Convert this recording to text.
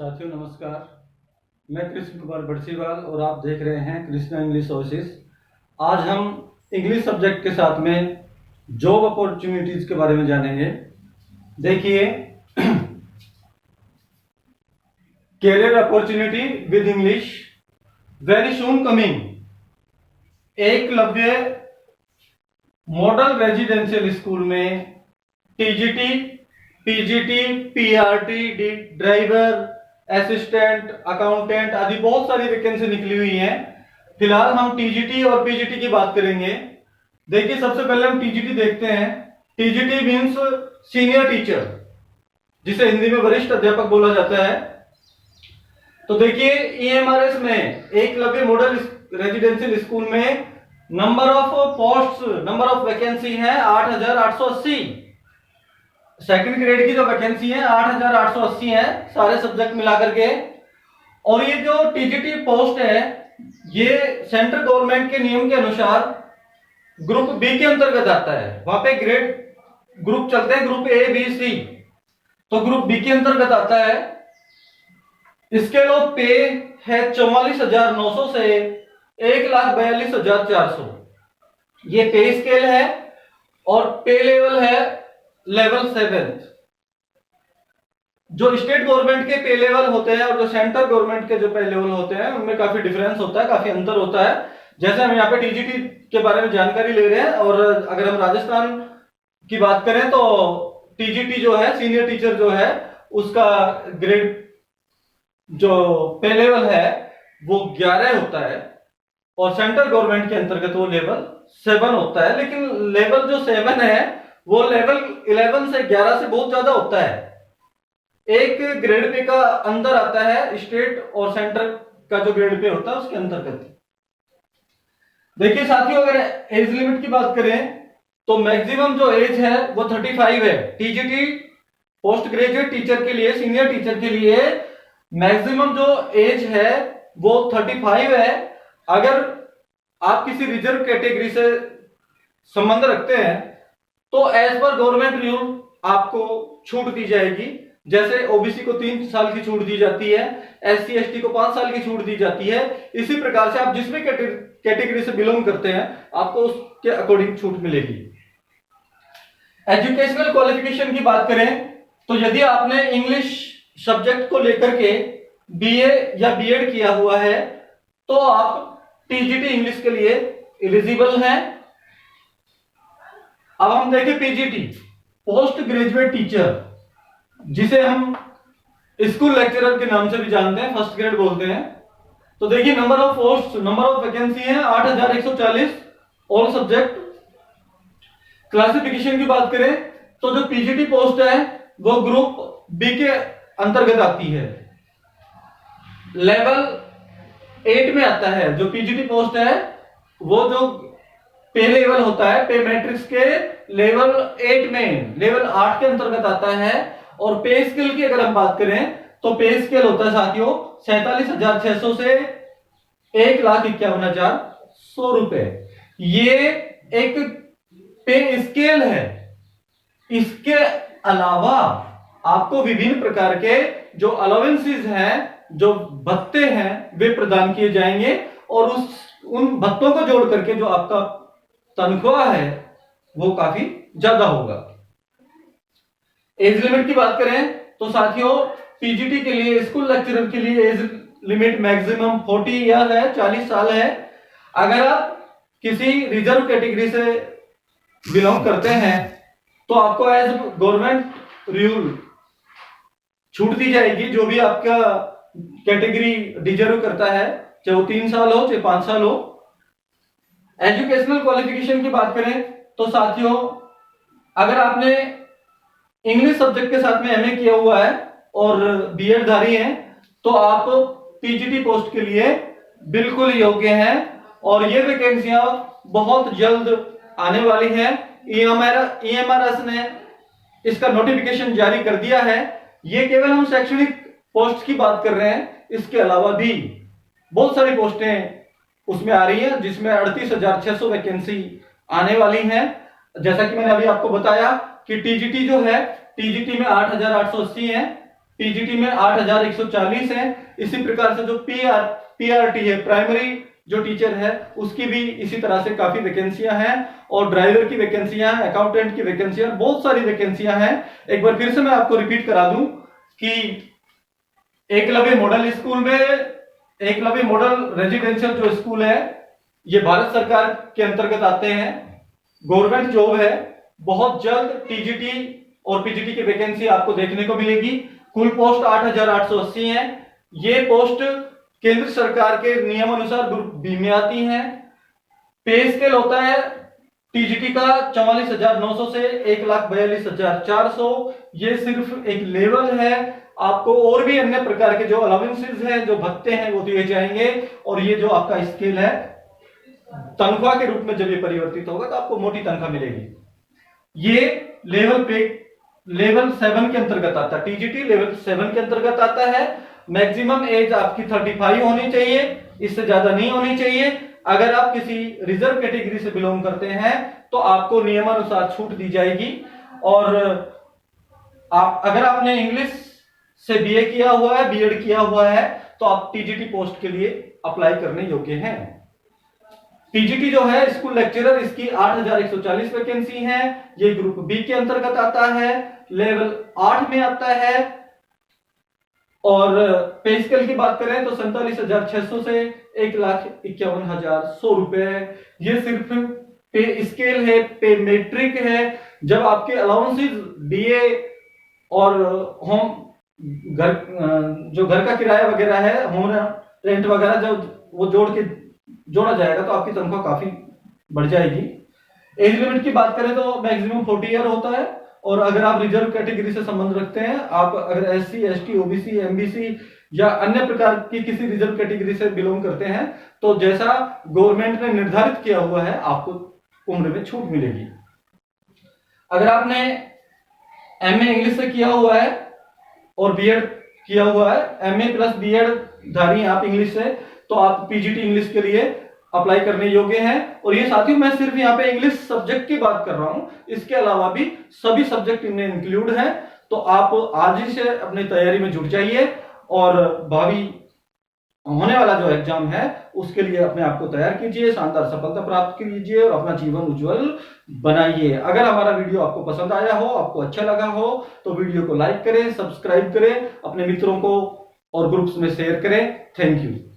साथियों नमस्कार। मैं कृष्ण कुमार बड़सीवाल और आप देख रहे हैं कृष्णा इंग्लिश ओएसिस। आज हम इंग्लिश सब्जेक्ट के साथ में जॉब अपॉर्चुनिटीज के बारे में जानेंगे। देखिए, career opportunity with English very soon coming. Eklavya model residential school में TGT, PGT, PRT, driver, assistant, accountant आदि बहुत सारी वैकेंसी निकली हुई हैं। फिलहाल हम टीजीटी और पीजीटी की बात करेंगे। देखिए, सबसे पहले हम टीजीटी देखते हैं। टीजीटी मींस सीनियर टीचर, जिसे हिंदी में वरिष्ठ अध्यापक बोला जाता है। तो देखिए, ईएमआरएस में एकलव्य मॉडल रेजिडेंशियल स्कूल में number of post, number of vacancy है 8880। सेकंड ग्रेड की जो वैकेंसी है 8880 है, सारे सब्जेक्ट मिलाकर के। और ये जो टीजीटी पोस्ट है, ये सेंट्रल गवर्नमेंट के नियम के अनुसार ग्रुप बी के अंतर्गत आता है। वहां पे ग्रेड ग्रुप चलते हैं, ग्रुप ए बी सी, तो ग्रुप बी के अंतर्गत आता है। इसके लो पे है 44,900 से 1,42,400। ये पे स्केल है और पे लेवल है लेवल 7। जो स्टेट गवर्नमेंट के पे लेवल होते हैं और जो सेंट्रल गवर्नमेंट के जो पे लेवल होते हैं, उनमें काफी डिफरेंस होता है, काफी अंतर होता है। जैसे हम यहाँ पे टीजीटी के बारे में जानकारी ले रहे हैं, और अगर हम राजस्थान की बात करें तो टीजीटी जो है, सीनियर टीचर जो है, उसका ग्रेड जो पे लेवल है वो 11 होता है, और सेंट्रल गवर्नमेंट के अंतर्गत वो लेवल 7 होता है। लेकिन लेवल जो 7 है वो लेवल 11 से 11 से बहुत ज्यादा होता है। एक ग्रेड पे का अंदर आता है स्टेट और सेंट्रल का जो ग्रेड पे होता है उसके अंतर्गत। देखिए साथियों, अगर एज लिमिट की बात करें तो मैक्सिमम जो एज है वो 35 है। टीजीटी पोस्ट ग्रेजुएट टीचर के लिए, सीनियर टीचर के लिए मैक्सिमम जो एज है वो 35 है। अगर आप किसी रिजर्व कैटेगरी से संबंध रखते हैं तो एज पर गवर्नमेंट रूल आपको छूट दी जाएगी। जैसे ओबीसी को 3 साल की छूट दी जाती है, एससी एसटी को 5 साल की छूट दी जाती है, इसी प्रकार से आप जिस भी कैटेगरी से बिलोंग करते हैं आपको उसके अकॉर्डिंग छूट मिलेगी। एजुकेशनल क्वालिफिकेशन की बात करें तो यदि आपने इंग्लिश सब्जेक्ट को लेकर के बीए या बीएड किया हुआ है तो आप टीजीटी इंग्लिश के लिए एलिजिबल हैं। अब हम देखें पीजीटी, पोस्ट ग्रेजुएट टीचर, जिसे हम स्कूल लेक्चरर के नाम से भी जानते हैं, फर्स्ट ग्रेड बोलते हैं। तो देखिए, number of post, number of vacancy है 8140, ऑल सब्जेक्ट। क्लासिफिकेशन की बात करें तो जो पीजीटी पोस्ट है वो ग्रुप बी के अंतर्गत आती है, लेवल 8 में आता है। जो पीजीटी पोस्ट है वो जो पे लेवल होता है, पे मैट्रिक्स के लेवल 8 में, लेवल 8 के अंतर्गत आता है। और पे स्केल की अगर हम बात करें तो पे स्केल होता है साथियों 47,600 से 1,51,100 रुपए। ये एक पे स्केल है। इसके अलावा आपको विभिन्न प्रकार के जो अलाउंसेस हैं, जो भत्ते हैं, वे प्रदान किए जाएंगे, और उन भत्तों को जोड़ करके जो आपका तनख्वाह है वो काफी ज्यादा होगा। एज लिमिट की बात करें तो साथियों, पीजीटी के लिए, स्कूल लेक्चरर के लिए एज लिमिट मैक्सिमम 40 ईयर है, 40 साल है। अगर आप किसी रिजर्व कैटेगरी से बिलोंग करते हैं तो आपको एज गवर्नमेंट रूल छूट दी जाएगी। जो भी आपका कैटेगरी डिजर्व करता है, चाहे वो 3 साल हो चाहे 5 साल हो। एजुकेशनल क्वालिफिकेशन की बात करें तो साथियों, अगर आपने इंग्लिश सब्जेक्ट के साथ में एमए किया हुआ है और बीएड धारी हैं तो आप पीजीटी पोस्ट के लिए बिल्कुल योग्य हैं, और ये वैकेंसियां बहुत जल्द आने वाली हैं। ईएमआरएस ने इसका नोटिफिकेशन जारी कर दिया है। ये केवल हम शैक्षणिक पोस्ट की बात कर रहे हैं, इसके अलावा भी बहुत सारी पोस्टें उसमें आ रही हैं, जिसमें 38,600 वैकेंसी आने वाली हैं। जैसा कि मैंने अभी आपको बताया कि टीजीटी जो है, टीजीटी में 8,880 है, टीजीटी में 8,140 है। इसी प्रकार से जो पीआरटी है, प्राइमरी जो टीचर है, उसकी भी इसी तरह से काफी वैकेंसियां हैं, और ड्राइवर की वैकेंसियां हैं, अकाउंटेंट की वैकेंसियां, बहुत सारी वैकेंसियां हैं। एक बार फिर से मैं आपको रिपीट करा दूं कि एकलव्य मॉडल स्कूल में, एकलव्य मॉडल रेजिडेंशियल जो स्कूल है, ये भारत सरकार के अंतर्गत आते हैं, गवर्नमेंट जॉब है। बहुत जल्द टीजीटी और पीजीटी की वैकेंसी आपको देखने को मिलेगी। कुल पोस्ट 8,880 है। ये पोस्ट केंद्र सरकार के नियमानुसार ग्रुप बी में आती हैं। पे स्केल होता है टीजीटी का 44,900 से 1,42,400। ये सिर्फ एक लेवल है। आपको और भी अन्य प्रकार के जो अलाउंसेस हैं, जो भत्ते हैं, वो दिए जाएंगे। और ये जो आपका स्केल है, तनख्वाह के रूप में जब ये परिवर्तित होगा तो आपको मोटी तनख्वाह मिलेगी। ये लेवल 7 के अंतर्गत आता है। टीजीटी लेवल 7 के अंतर्गत आता है। मैक्सिमम एज आपकी 35 होनी चाहिए, इससे ज्यादा नहीं होनी चाहिए। अगर आप किसी रिजर्व कैटेगरी से बिलोंग करते हैं तो आपको नियमानुसार छूट दी जाएगी। और अगर आपने इंग्लिश से बीए किया हुआ है, बीएड किया हुआ है, तो आप टीजीटी पोस्ट के लिए अप्लाई करने योग्य हैं। टीजीटी जो है स्कूल लेक्चरर, इसकी 8,140 वैकेंसी है। ये ग्रुप बी के अंतर्गत आता है, लेवल 8 में आता है। और पे स्केल की बात करें तो 47,600 से 1,51,100 रुपए। ये सिर्फ पे स्केल है, पे मेट्रिक है। जब आपके अलाउंसेस डीए और होम घर, जो घर का किराया वगैरह है, होम रेंट वगैरह, जब वो जोड़ा जाएगा तो आपकी तनख्वाह काफी बढ़ जाएगी। एज लिमिट की बात करें तो मैक्सिमम 40 ईयर होता है। और अगर आप रिजर्व कैटेगरी से संबंध रखते हैं, आप अगर एससी, एसटी, ओबीसी, एमबीसी या अन्य प्रकार की किसी रिजर्व कैटेगरी से बिलोंग करते हैं, तो जैसा गवर्नमेंट ने निर्धारित किया हुआ है, आपको उम्र में छूट मिलेगी। अगर आपने एमए इंग्लिश से किया हुआ है और बीएड किया हुआ है, एमए प्लस बीएड धारी आप इंग्लिश से, तो आप पीजीटी इंग्लिश के लिए अप्लाई करने योग्य हैं। और ये साथियों, मैं सिर्फ यहाँ पे इंग्लिश सब्जेक्ट की बात कर रहा हूं, इसके अलावा भी सभी सब्जेक्ट इनमें इंक्लूड हैं। तो आप आज ही से अपनी तैयारी में जुट जाइए और भावी होने वाला जो एग्जाम है उसके लिए अपने आप को तैयार कीजिए, शानदार सफलता प्राप्त कीजिए और अपना जीवन उज्जवल बनाइए। अगर हमारा वीडियो आपको पसंद आया हो, आपको अच्छा लगा हो, तो वीडियो को लाइक करें, सब्सक्राइब करें, अपने मित्रों को और ग्रुप्स में शेयर करें। Thank you.